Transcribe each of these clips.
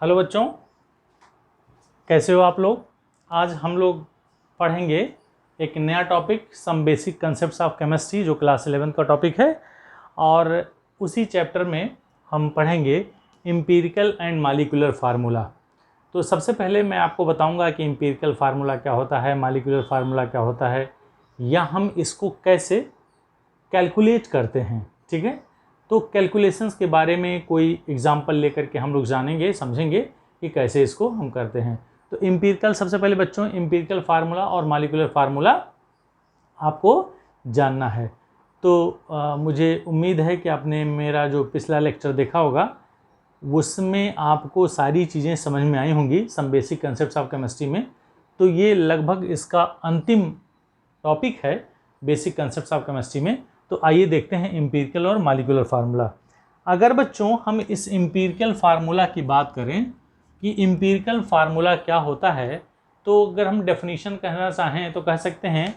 Hello बच्चों, कैसे हो आप लोग। आज हम लोग पढ़ेंगे एक नया topic, some basic concepts of chemistry, जो क्लास 11 का टॉपिक है। और उसी चैप्टर में हम पढ़ेंगे एम्पिरिकल एंड मॉलिक्यूलर फार्मूला। तो सबसे पहले मैं आपको बताऊंगा कि एम्पिरिकल फार्मूला क्या होता है, मॉलिक्यूलर फार्मूला क्या होता है, या हम इसको कैसे कैलकुलेट करते हैं। ठीक है, तो कैलकुलेशंस के बारे में कोई एग्जांपल लेकर के हम लोग जानेंगे, समझेंगे कि कैसे इसको हम करते हैं। तो एम्पिरिकल, सबसे पहले बच्चों एम्पिरिकल फार्मूला और मॉलिक्यूलर फार्मूला आपको जानना है। तो मुझे उम्मीद है कि आपने मेरा जो पिछला लेक्चर देखा होगा उसमें आपको सारी चीज़ें समझ में आई होंगी, some basic concepts of chemistry में। तो ये लगभग इसका अंतिम टॉपिक है बेसिक कंसेप्ट्स ऑफ केमिस्ट्री में। तो आइए देखते हैं एम्पिरिकल और मॉलिक्यूलर फार्मूला। अगर बच्चों हम इस एम्पिरिकल फार्मूला की बात करें कि एम्पिरिकल फार्मूला क्या होता है, तो अगर हम डेफिनेशन कहना चाहें तो कह सकते हैं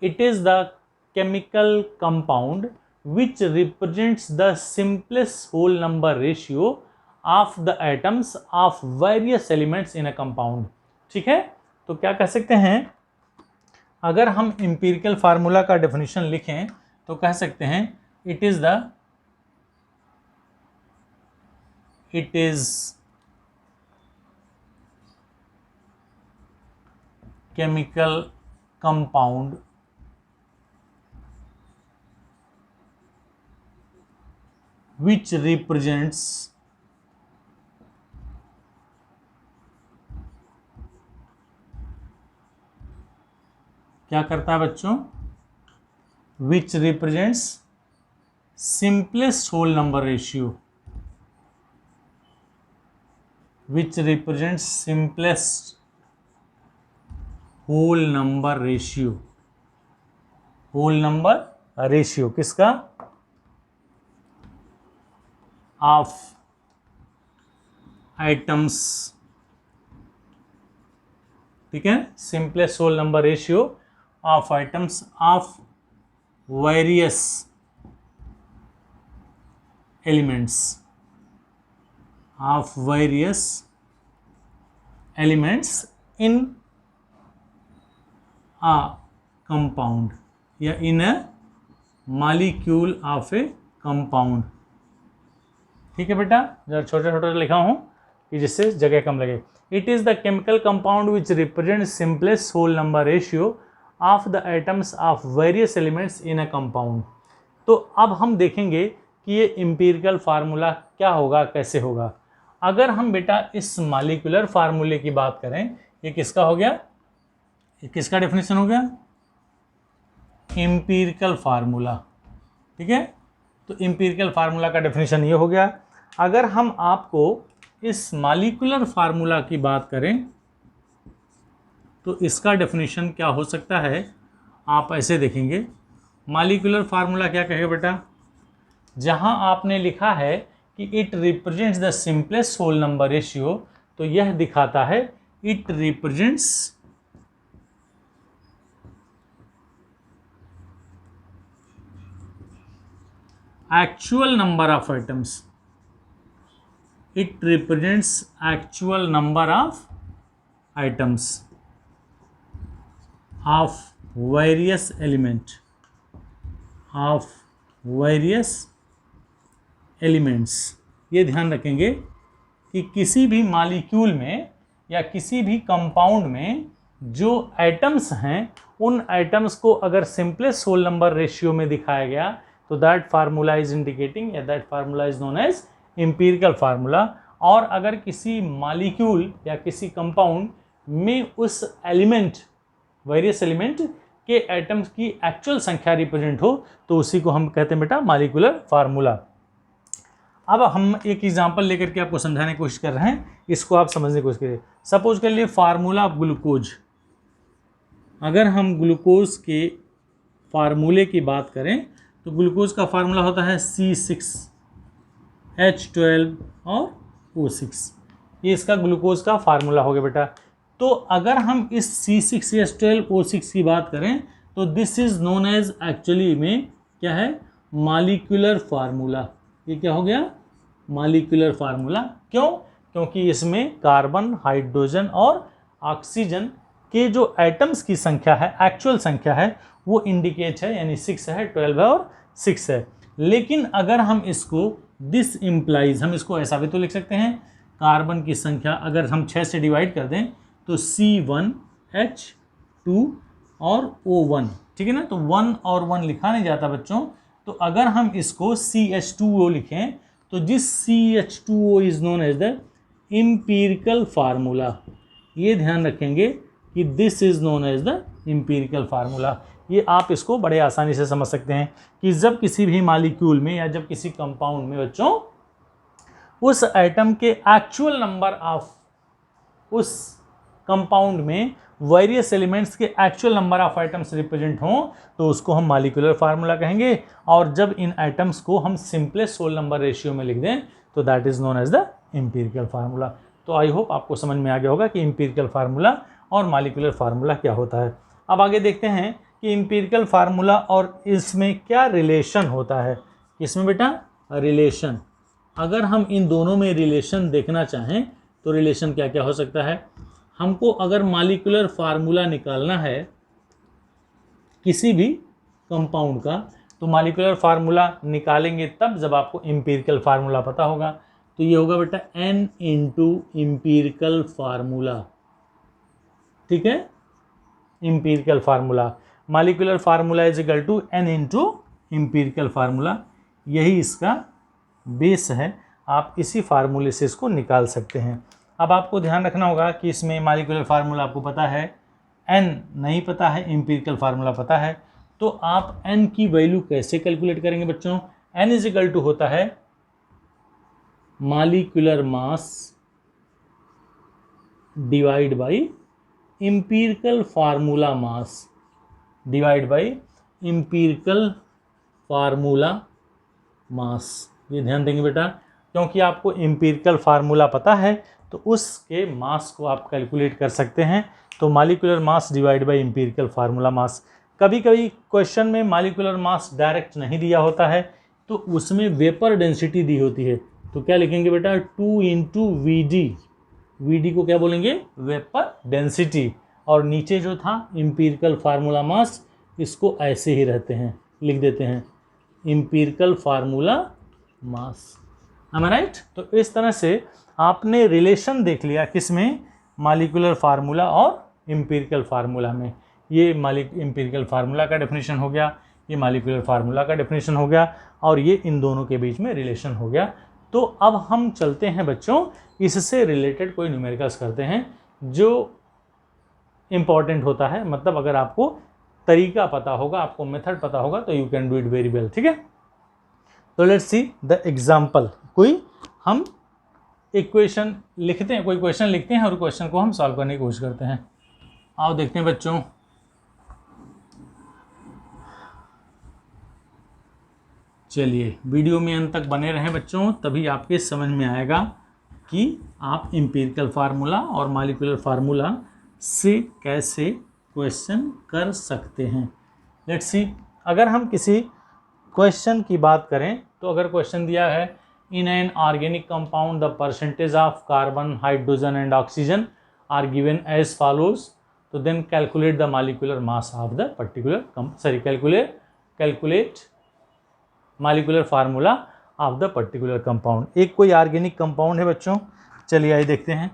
it is the chemical compound which represents the simplest whole number ratio of the atoms of various elements in a compound. ठीक है, तो क्या कह सकते हैं, अगर हम एम्पिरिकल फार्मूला का डेफिनेशन लिखें तो कह सकते हैं it is chemical compound which represents क्या करता है बच्चों, which represents simplest whole number ratio, which represents simplest whole number ratio, whole number ratio किसका, of items। ठीक है, simplest whole number ratio of items of various elements, of various elements in a compound या in a molecule of a compound। ठीक है बेटा, जरा छोटे छोटे लिखा हूं कि जिससे जगह कम लगे। It is the chemical compound which represent simplest whole number ratio of the atoms of various elements in a compound. तो अब हम देखेंगे कि ये एम्पिरिकल फार्मूला क्या होगा, कैसे होगा। अगर हम बेटा इस मॉलिक्यूलर फार्मूले की बात करें, ये किसका हो गया, ये किसका डेफिनेशन हो गया, एम्पिरिकल फार्मूला। ठीक है, तो एम्पिरिकल फार्मूला का डेफिनेशन ये हो गया। अगर हम आपको इस मॉलिक्यूलर फार्मूला की बात करें तो इसका डेफिनेशन क्या हो सकता है, आप ऐसे देखेंगे। मॉलिक्यूलर फार्मूला क्या कहेगा बेटा, जहां आपने लिखा है कि it represents the simplest whole number ratio, तो यह दिखाता है it represents actual number of atoms, it represents actual number of atoms of various element, of various elements। ये ध्यान रखेंगे कि किसी भी मॉलिक्यूल में या किसी भी कंपाउंड में जो एटम्स हैं उन एटम्स को अगर सिंपलेस्ट होल नंबर रेशियो में दिखाया गया तो दैट फार्मूला इज इंडिकेटिंग या that formula is known as empirical formula. और अगर किसी मॉलिक्यूल या किसी कंपाउंड में उस एलिमेंट, वेरियस एलिमेंट के एटम्स की एक्चुअल संख्या रिप्रेजेंट हो तो उसी को हम कहते हैं बेटा मॉलिक्यूलर फार्मूला। अब हम एक एग्जांपल लेकर के आपको समझाने की कोशिश कर रहे हैं, इसको आप समझने की कोशिश करिए। सपोज कर लिए फार्मूला ऑफ ग्लूकोज। अगर हम ग्लूकोज के फार्मूले की बात करें तो ग्लूकोज का फार्मूला होता है C6H12 और O6। ये इसका ग्लूकोज का फार्मूला हो गया बेटा। तो अगर हम इस C6H12O6 की बात करें तो this is known as, actually में क्या है, मॉलिक्यूलर फार्मूला। ये क्या हो गया, मॉलिक्यूलर फार्मूला। क्यों, क्योंकि इसमें कार्बन, हाइड्रोजन और ऑक्सीजन के जो एटम्स की संख्या है, एक्चुअल संख्या है, वो इंडिकेट है, यानी 6 है, 12 है और 6 है। लेकिन अगर हम इसको दिस इम्प्लाइज, हम इसको ऐसा भी तो लिख सकते हैं, कार्बन की संख्या अगर हम 6 से डिवाइड कर दें तो C1H2 और O1, ठीक है ना। तो 1 और 1 लिखा नहीं जाता बच्चों, तो अगर हम इसको CH2O लिखें तो this CH2O is known as the empirical formula. ये ध्यान रखेंगे कि this is known as the empirical formula. ये आप इसको बड़े आसानी से समझ सकते हैं कि जब किसी भी मॉलिक्यूल में या जब किसी कंपाउंड में बच्चों उस एटम के एक्चुअल नंबर ऑफ, उस कंपाउंड में वेरियस एलिमेंट्स के actual number of items represent हों तो उसको हम मॉलिक्यूलर फार्मूला कहेंगे। और जब इन आइटम्स को हम सिंपलेस्ट होल नंबर रेशियो में लिख दें तो that is known as the empirical formula. तो आई होप आपको समझ में आ गया होगा कि एम्पिरिकल फार्मूला और मॉलिक्यूलर फार्मूला क्या होता है। अब आगे देखते हैं कि एम्पिरिकल फार्मूला और इसमें क्या रिलेशन होता है। किसमें बेटा? रिलेशन। अगर हम इन दोनों में रिलेशन देखना चाहें तो रिलेशन क्या क्या हो सकता है। हमको अगर मॉलिक्यूलर फार्मूला निकालना है किसी भी कंपाउंड का, तो मॉलिक्यूलर फार्मूला निकालेंगे तब जब आपको एम्पिरिकल फार्मूला पता होगा। तो ये होगा बेटा N इंटू एम्पिरिकल फार्मूला, ठीक है। Empirical formula, molecular formula is equal to N into empirical formula, यही इसका बेस है। आप इसी फार्मूले से इसको निकाल सकते हैं। अब आपको ध्यान रखना होगा कि इसमें मॉलिक्यूलर फार्मूला आपको पता है, N नहीं पता है, एम्पिरिकल फार्मूला पता है। तो आप N की वैल्यू कैसे कैलकुलेट करेंगे बच्चों? N इज इक्वल टू होता है molecular mass divide by empirical formula mass divide by empirical formula mass. ये ध्यान देंगे बेटा, क्योंकि आपको एम्पिरिकल फार्मूला पता है तो उसके मास को आप कैलकुलेट कर सकते हैं। तो molecular mass divide by empirical formula mass. कभी कभी क्वेश्चन में मॉलिक्यूलर मास डायरेक्ट नहीं दिया होता है तो उसमें वेपर डेंसिटी दी होती है, तो क्या लिखेंगे बेटा? 2 इंटू वी डी को क्या बोलेंगे? Vapour density. और नीचे जो था एम्पिरिकल फार्मूला मास, इसको ऐसे ही रहते हैं, लिख देते हैं empirical formula mass. am I right? तो इस तरह से आपने रिलेशन देख लिया किसमें? मॉलिक्यूलर फार्मूला और एम्पिरिकल फार्मूला में। ये एम्पिरिकल फार्मूला का डेफिनेशन हो गया, ये मॉलिक्यूलर फार्मूला का डेफिनेशन हो गया, और ये इन दोनों के बीच में रिलेशन हो गया। तो अब हम चलते हैं बच्चों, इससे रिलेटेड कोई न्यूमेरिकल्स करते हैं जो इम्पॉर्टेंट होता है। मतलब अगर आपको तरीका पता होगा, आपको मेथड पता होगा, तो you can do it very well, ठीक है। तो लेट्स सी द एग्जाम्पल। कोई हम इक्वेशन लिखते हैं, कोई क्वेश्चन लिखते हैं और क्वेश्चन को हम सॉल्व करने की कोशिश करते हैं। आओ देखते हैं बच्चों। चलिए वीडियो में अंत तक बने रहें बच्चों, तभी आपके समझ में आएगा कि आप एम्पिरिकल फार्मूला और मॉलिक्यूलर फार्मूला से कैसे क्वेश्चन कर सकते हैं। लेट्स सी, अगर हम किसी क्वेश्चन की बात करें तो अगर क्वेश्चन दिया है in an organic compound the percentage of carbon, hydrogen and oxygen are given as follows, तो then calculate the molecular mass of the particular calculate molecular formula of the particular compound. एक कोई organic compound है बच्चों, चलिए आइए देखते हैं।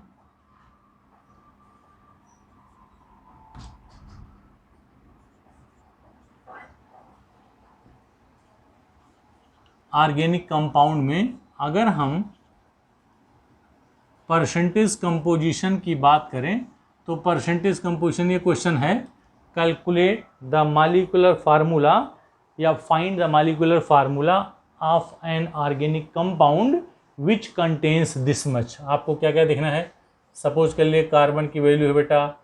Organic compound में अगर हम परसेंटेज कंपोजिशन की बात करें तो परसेंटेज कंपोजिशन, ये क्वेश्चन है कैलकुलेट द मॉलिक्यूलर फार्मूला या find the molecular formula of N organic compound which contains this much. आपको क्या क्या देखना है? सपोज कर लिए कार्बन की वैल्यू है बेटा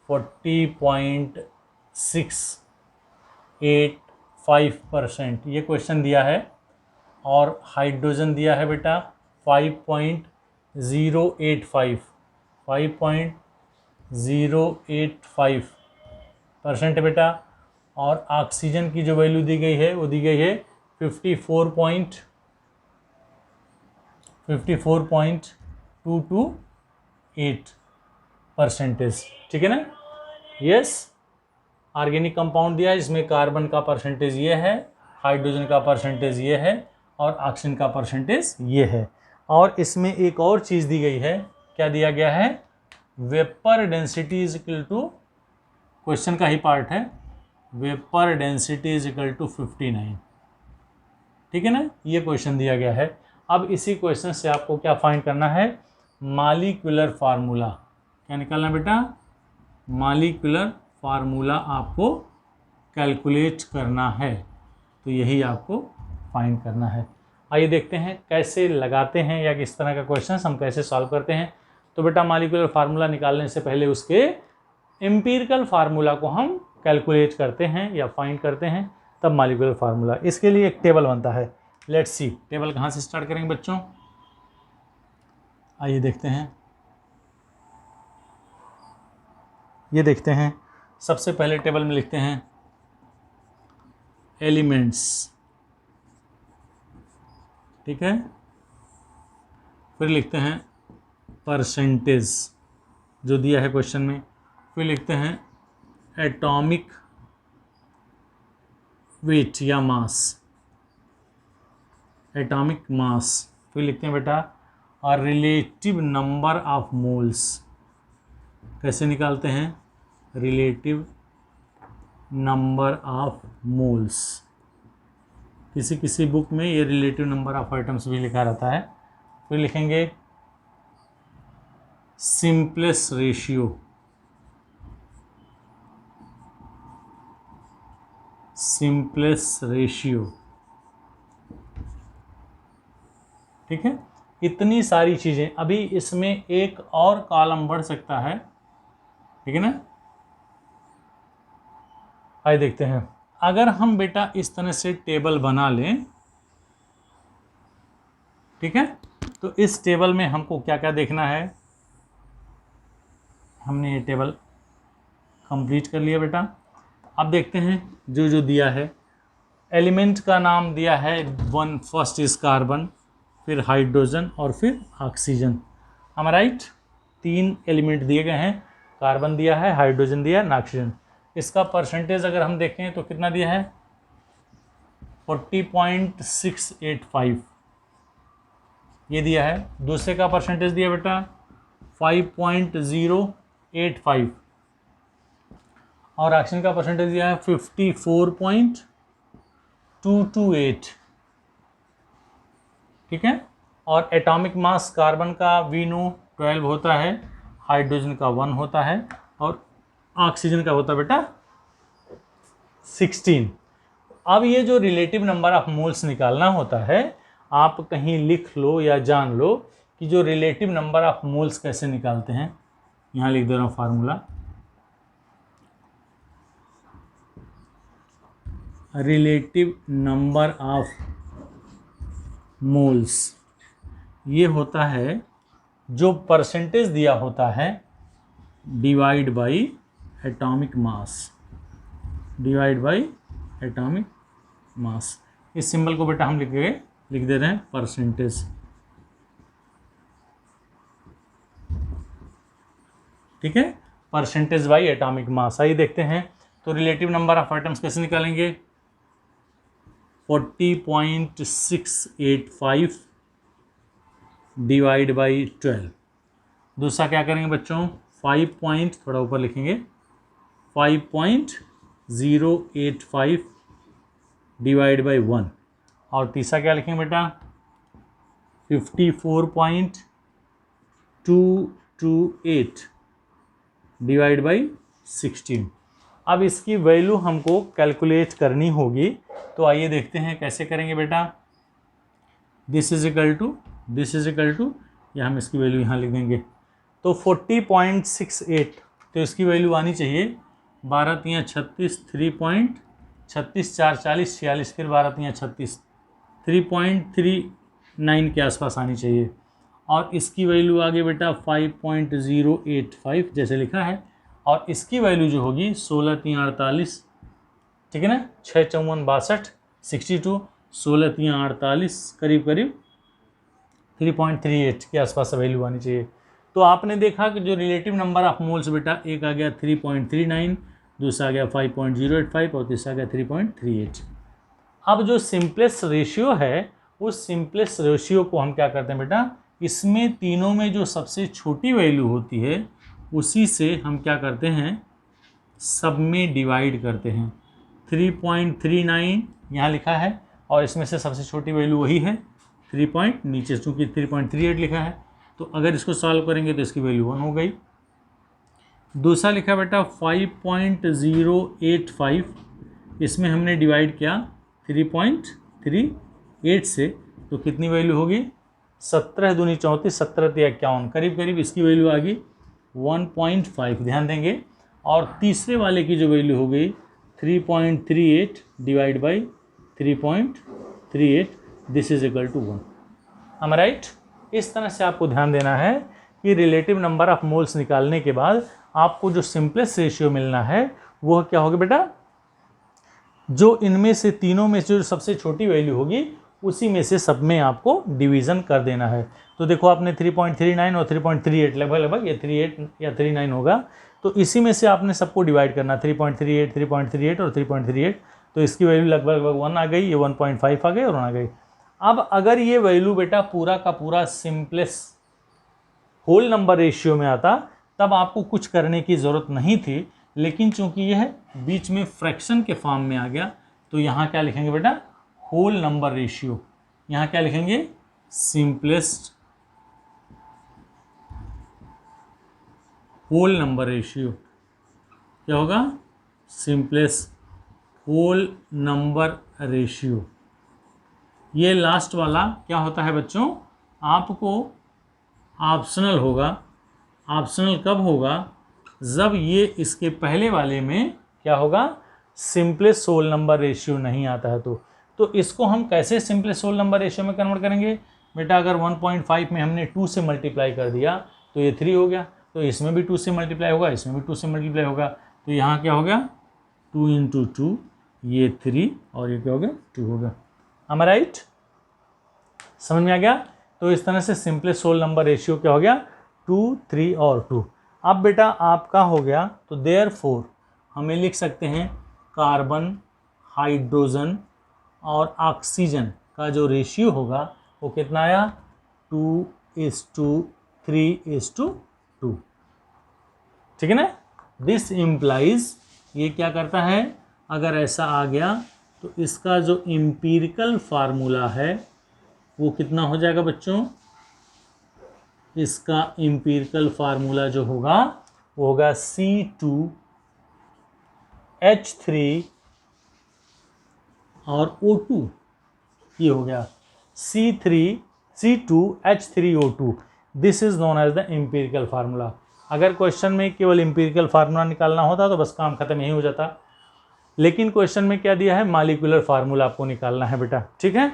40.685%, ये क्वेश्चन दिया है, और हाइड्रोजन दिया है बेटा 5.085% है बेटा, और ऑक्सीजन की जो वैल्यू दी गई है वो दी गई है 54.54 228%, ठीक है ना। यस, ऑर्गेनिक कंपाउंड दिया है जिसमें कार्बन का परसेंटेज ये है, हाइड्रोजन का परसेंटेज ये है और ऑक्सीजन का परसेंटेज ये है। और इसमें एक और चीज़ दी गई है, क्या दिया गया है, vapour density is equal to, question का ही पार्ट है, vapour density is equal to 59, ठीक है ना, ये क्वेश्चन दिया गया है। अब इसी क्वेश्चन से आपको क्या फाइंड करना है, मॉलिक्यूलर फार्मूला, क्या निकालना बेटा, मॉलिक्यूलर फार्मूला आपको कैलकुलेट करना है, तो यही आपको फाइंड करना है। आइए देखते हैं कैसे लगाते हैं या किस तरह का क्वेश्चन हम कैसे सॉल्व करते हैं। तो बेटा मॉलिक्यूलर फार्मूला निकालने से पहले उसके एम्पिरिकल फार्मूला को हम कैलकुलेट करते हैं या फाइंड करते हैं, तब मॉलिक्यूलर फार्मूला। इसके लिए एक टेबल बनता है, लेट्स सी टेबल कहाँ से स्टार्ट करेंगे बच्चों, आइए देखते हैं। ये देखते हैं, सबसे पहले टेबल में लिखते हैं एलिमेंट्स, ठीक है, फिर लिखते हैं परसेंटेज जो दिया है क्वेश्चन में, फिर लिखते हैं एटॉमिक वेट या मास, एटॉमिक मास, फिर लिखते हैं बेटा और रिलेटिव नंबर ऑफ मोल्स, कैसे निकालते हैं, रिलेटिव नंबर ऑफ मोल्स, किसी किसी बुक में ये रिलेटिव नंबर ऑफ आइटम्स भी लिखा रहता है। फिर लिखेंगे सिंपलेस्ट रेशियो, सिंपलेस्ट रेशियो, ठीक है। इतनी सारी चीज़ें, अभी इसमें एक और कॉलम बढ़ सकता है, ठीक है ना। आइए देखते हैं, अगर हम बेटा इस तरह से टेबल बना लें, ठीक है, तो इस टेबल में हमको क्या क्या देखना है, हमने ये टेबल कंप्लीट कर लिया बेटा। अब देखते हैं जो जो दिया है, एलिमेंट का नाम दिया है, वन फर्स्ट इज कार्बन, फिर हाइड्रोजन और फिर ऑक्सीजन, हम राइट, 3 एलिमेंट दिए गए हैं, कार्बन दिया है, हाइड्रोजन दिया है, ऑक्सीजन। इसका परसेंटेज अगर हम देखें तो कितना दिया है, 40.685 ये दिया है। दूसरे का परसेंटेज दिया बेटा 5.085 और ऑक्सीजन का परसेंटेज दिया है 54.228, ठीक है। और एटॉमिक मास कार्बन का वी नो 12 होता है, हाइड्रोजन का 1 होता है और ऑक्सीजन का होता है बेटा 16। अब ये जो रिलेटिव नंबर ऑफ मोल्स निकालना होता है, आप कहीं लिख लो या जान लो कि जो रिलेटिव नंबर ऑफ मोल्स कैसे निकालते हैं। यहाँ लिख दे रहा हूँ formula, relative number of moles ये होता है जो परसेंटेज दिया होता है divide by atomic mass, divide by atomic mass. इस सिंबल को बेटा हम लिख दे रहे हैं परसेंटेज, ठीक है, परसेंटेज बाई एटॉमिक मास। आइए देखते हैं, तो रिलेटिव नंबर ऑफ आइटम्स कैसे निकालेंगे, 40.685 डिवाइड बाई 12। दूसरा क्या करेंगे बच्चों, 5 थोड़ा ऊपर लिखेंगे, 5.085 डिवाइड बाई 1। और तीसरा क्या लिखेंगे बेटा, 54.228 डिवाइड बाई 16। अब इसकी वैल्यू हमको कैलकुलेट करनी होगी, तो आइए देखते हैं कैसे करेंगे बेटा। दिस इज इक्वल टू या हम इसकी वैल्यू यहाँ लिख देंगे, तो 40.68, तो इसकी वैल्यू आनी चाहिए 12 × 36, 3.36 4 40 46, फिर 12 × 36 3.39 के आसपास आनी चाहिए। और इसकी वैल्यू आगे बेटा 5.085 जैसे लिखा है, और इसकी वैल्यू जो होगी 16 × 48, ठीक है ना, 6 × 54 62, 16 × 48 करीब करीब 3.38 के आसपास वैल्यू आनी चाहिए। तो आपने देखा कि जो रिलेटिव नंबर ऑफ मोल्स बेटा, एक आ गया 3.39, दूसरा आ गया 5.085 और तीसरा आ गया 3.38। अब जो सिंपलेस्ट रेशियो है, उस सिंपलेस्ट रेशियो को हम क्या करते हैं बेटा, इसमें तीनों में जो सबसे छोटी वैल्यू होती है उसी से हम क्या करते हैं, सब में डिवाइड करते हैं। 3.39 यहाँ लिखा है और इसमें से सबसे छोटी वैल्यू वही है 3 नीचे, चूँकि 3.38 लिखा है, तो अगर इसको सॉल्व करेंगे तो इसकी वैल्यू 1 हो गई। दूसरा लिखा बेटा 5.085, इसमें हमने डिवाइड किया 3.38 से, तो कितनी वैल्यू होगी, 17 दूनी 34, 17 तिया 51, करीब करीब इसकी वैल्यू आ गई 1.5, ध्यान देंगे। और तीसरे वाले की जो वैल्यू हो गई 3.38 divide by 3.38, this is equal to 1। am I right? इस तरह से आपको ध्यान देना है कि रिलेटिव नंबर ऑफ मोल्स निकालने के बाद आपको जो सिंपलेस्ट रेशियो मिलना है वो क्या होगा बेटा, जो इनमें से तीनों में से जो सबसे छोटी वैल्यू होगी उसी में से सब में आपको डिवीज़न कर देना है। तो देखो आपने 3.39 और 3.38 लगभग ये 38 या 39 होगा, तो इसी में से आपने सबको डिवाइड करना, 3.38, 3.38 और 3.38, तो इसकी वैल्यू लगभग 1 आ गई, ये 1.5 आ गई और 1 आ गई। अब अगर ये वैल्यू बेटा पूरा का पूरा सिंपलेस्ट होल नंबर रेशियो में आता तब आपको कुछ करने की ज़रूरत नहीं थी, लेकिन चूंकि यह बीच में फ्रैक्शन के फॉर्म में आ गया तो यहाँ क्या लिखेंगे बेटा, होल नंबर रेशियो। यहाँ क्या लिखेंगे, सिंपलेस्ट होल नंबर रेशियो। क्या होगा, सिंपलेस्ट होल नंबर रेशियो। ये लास्ट वाला क्या होता है बच्चों, आपको ऑप्शनल होगा। ऑप्शनल कब होगा, जब ये इसके पहले वाले में क्या होगा, सिंपलेस्ट होल नंबर रेशियो नहीं आता है। तो इसको हम कैसे सिंपलेस्ट होल नंबर रेशियो में कन्वर्ट करेंगे बेटा, अगर 1.5 में हमने 2 से मल्टीप्लाई कर दिया तो ये 3 हो गया, तो इसमें भी 2 से मल्टीप्लाई होगा, इसमें भी 2 से मल्टीप्लाई होगा, तो यहाँ क्या हो गया 2 × 2, ये 3 और ये क्या हो गया 2 हो गया। am I right? समझ में आ गया। तो इस तरह से सिंपलेस्ट होल नंबर रेशियो क्या हो गया, 2, 3 और 2। अब बेटा आपका हो गया, तो देयरफॉर हमें लिख सकते हैं कार्बन, हाइड्रोजन और ऑक्सीजन का जो रेशियो होगा वो कितना आया, 2:3:2। ठीक है ना। दिस इम्प्लाइज, ये क्या करता है, अगर ऐसा आ गया तो इसका जो एम्पिरिकल फार्मूला है वो कितना हो जाएगा बच्चों, इसका एम्पिरिकल फार्मूला जो होगा वो होगा C2H3 और O2। ये हो गया C2H3O2। This is known as the empirical formula. अगर क्वेश्चन में केवल एम्पिरिकल फार्मूला निकालना होता तो बस काम खत्म यही हो जाता, लेकिन क्वेश्चन में क्या दिया है, मॉलिक्यूलर फार्मूला आपको निकालना है बेटा। ठीक है,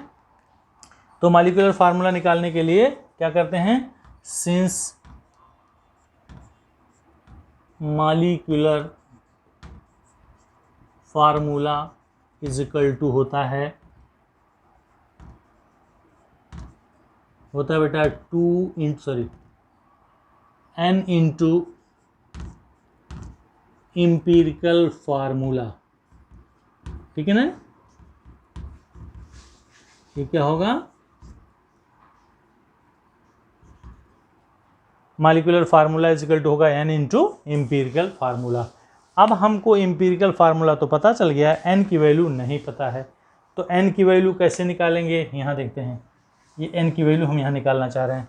तो मॉलिक्यूलर फार्मूला निकालने के लिए क्या करते हैं, since molecular formula is equal to होता है बेटा n इंटू एम्पिरिकल फार्मूला। ठीक है ना, ये क्या होगा, molecular formula is equal to होगा n इंटू एम्पिरिकल फार्मूला। अब हमको एम्पिरिकल फार्मूला तो पता चल गया, n की वैल्यू नहीं पता है, तो n की वैल्यू कैसे निकालेंगे, यहाँ देखते हैं। ये n की वैल्यू हम यहाँ निकालना चाह रहे हैं।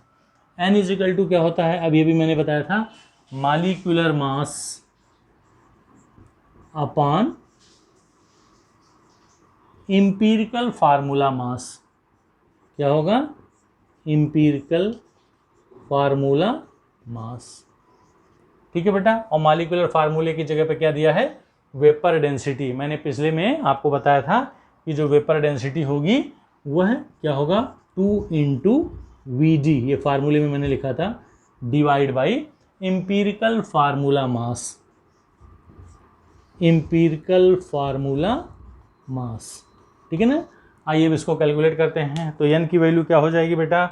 n इज इक्वल टू क्या होता है, अभी मैंने बताया था, molecular mass upon empirical formula mass. क्या होगा, एम्पिरिकल फार्मूला मास। ठीक है बेटा, और मॉलिक्यूलर फार्मूले की जगह पे क्या दिया है, वेपर डेंसिटी। मैंने पिछले में आपको बताया था कि जो वेपर डेंसिटी होगी वह क्या होगा, 2 × Vd, ये फार्मूले में मैंने लिखा था, divide by empirical formula mass. Empirical formula mass. ठीक है ना। आइए अब इसको कैलकुलेट करते हैं। तो n की वैल्यू क्या हो जाएगी बेटा,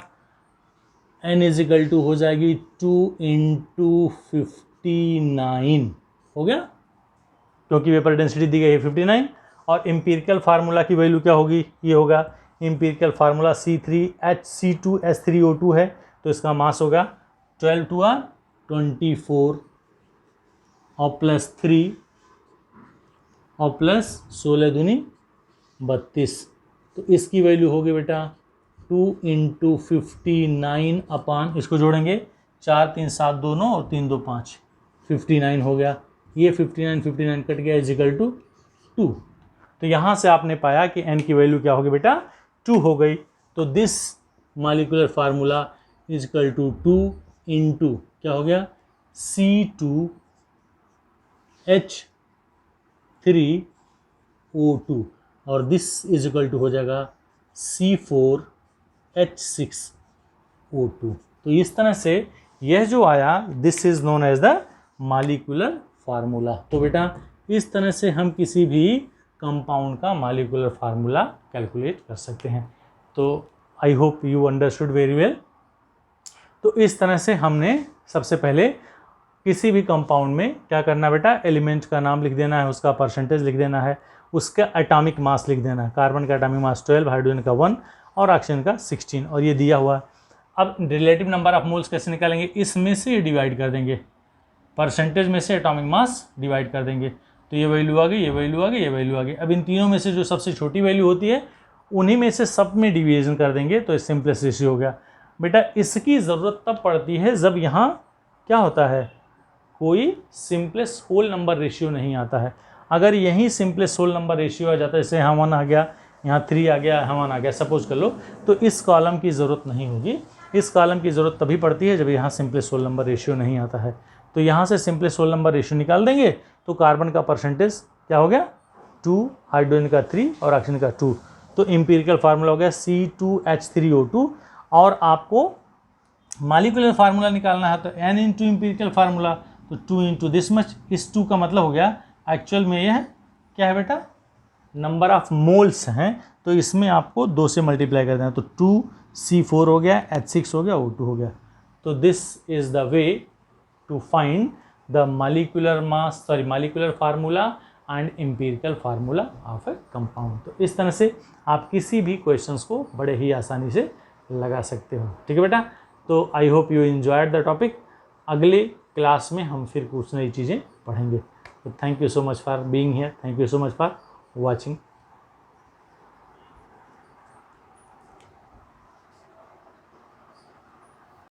n इजिकल टू हो जाएगी 2 × 59 हो गया, क्योंकि वेपर डेंसिटी दी गई है 59। और एम्पिरिकल फार्मूला की वैल्यू क्या होगी, ये होगा एम्पिरिकल फार्मूला C3H2S3O2 है, तो इसका मास होगा 12 2 24 और +3 और +16 दूनी 32। तो इसकी वैल्यू होगी बेटा 2 × 59 अपान, इसको जोड़ेंगे 4 3 7 2 9 और 3 2 5, 59 हो गया। ये 59 कट गया इजिकल टू 2। तो यहाँ से आपने पाया कि n की वैल्यू क्या होगी बेटा 2 हो गई। तो this molecular formula is equal to 2 × क्या हो गया C2H3O2 और दिस इजिकल टू हो जाएगा C4H6O2। तो इस तरह से यह जो आया this is known as the molecular formula. तो बेटा इस तरह से हम किसी भी कंपाउंड का मॉलिक्यूलर फार्मूला कैलकुलेट कर सकते हैं। तो I hope you understood very well. तो इस तरह से हमने सबसे पहले किसी भी कंपाउंड में क्या करना बेटा, एलिमेंट का नाम लिख देना है, उसका परसेंटेज लिख देना है, उसका एटॉमिक मास लिख देना है। कार्बन का एटॉमिक मास 12, हाइड्रोजन का 1 और ऑक्सीजन का 16 और ये दिया हुआ। अब रिलेटिव नंबर ऑफ मोल्स कैसे निकालेंगे, इसमें से डिवाइड कर देंगे, परसेंटेज में से एटॉमिक मास डिवाइड कर देंगे। तो ये वैल्यू आ गई, ये वैल्यू आ गई, ये वैल्यू आ गई। अब इन तीनों में से जो सबसे छोटी वैल्यू होती है उन्हीं में से सब में डिवीजन कर देंगे, तो सिंपलेस्ट रेशियो हो गया। बेटा इसकी ज़रूरत तब पड़ती है जब यहाँ क्या होता है, कोई सिंपलेस्ट होल नंबर रेशियो नहीं आता है। अगर यहीं सिंपलेस्ट होल नंबर रेशियो आ जाता है, जैसे यहाँ 1 आ गया, यहाँ 3 आ गया, यहाँ 1 आ गया सपोज कर लो, तो इस कॉलम की ज़रूरत नहीं होगी। इस कॉलम की ज़रूरत तभी पड़ती है जब यहाँ सिंपलेस्ट होल नंबर रेशियो नहीं आता है। तो यहाँ से सिंपलेस्ट होल नंबर रेशियो निकाल देंगे, तो कार्बन का परसेंटेज क्या हो गया 2, हाइड्रोजन का 3 और ऑक्सीजन का 2। तो एम्पिरिकल फार्मूला हो गया C2H3O2। और आपको मॉलिक्यूलर फार्मूला निकालना है तो n × एम्पिरिकल फार्मूला, तो 2 × दिस मच। इस 2 का मतलब हो गया एक्चुअल में यह क्या है बेटा, नंबर ऑफ मोल्स हैं, तो इसमें आपको 2 से मल्टीप्लाई कर देना। तो 2C4 हो गया, H6 हो गया, O2 हो गया। तो this is the way to find the molecular formula and empirical formula of a compound. तो इस तरह से आप किसी भी क्वेश्चंस को बड़े ही आसानी से लगा सकते हो। ठीक है बेटा, तो I hope you enjoyed the topic. अगले क्लास में हम फिर कुछ नई चीज़ें पढ़ेंगे। तो thank you so much for being here, thank you so much for watching.